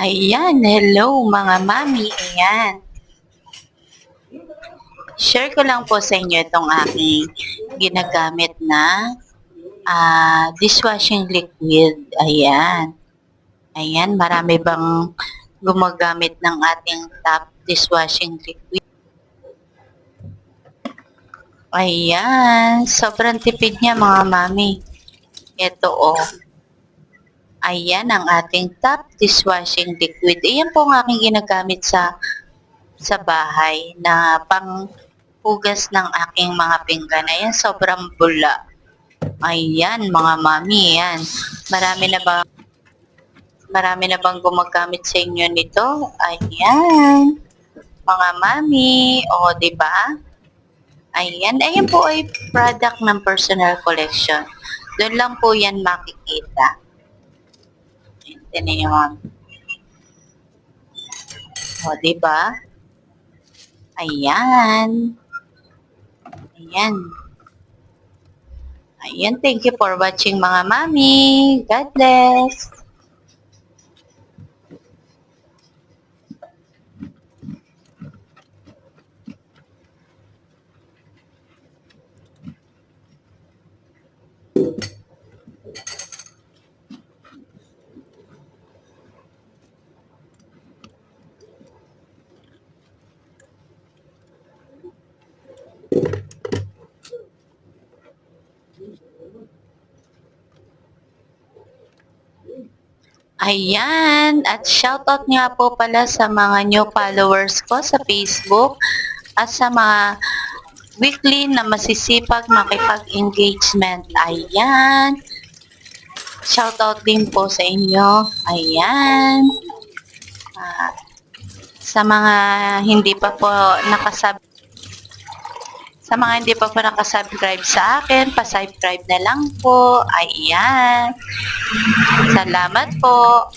Ayan, hello mga mami. Ayan. Share ko lang po sa inyo itong aking ginagamit na dishwashing liquid. Ayan. Ayan, marami bang gumagamit ng ating top dishwashing liquid? Ayan, sobrang tipid niya mga mami. Ito Ayan ang ating top dishwashing liquid. Ayan po ang aking ginagamit sa bahay na pang hugas ng aking mga pinggan. Ayan, sobrang bula. Ayan, mga mami, yan. Marami na bang gumagamit sa inyo nito? Ayan, mga mami. O, di ba? Ayan, ayan po ay product ng personal collection. Doon lang po yan makikita. Ito yun. O, di ba? Ayan. Ayan. Ayan, thank you for watching mga mami. God bless. Ayan, at shoutout nga po pala sa mga new followers ko sa Facebook at sa mga weekly na masisipag makipag-engagement. Ayan, shoutout din po sa inyo. Ayan, sa mga hindi pa po nakasubscribe sa akin, pa-subscribe na lang po. Ayan. Salamat po.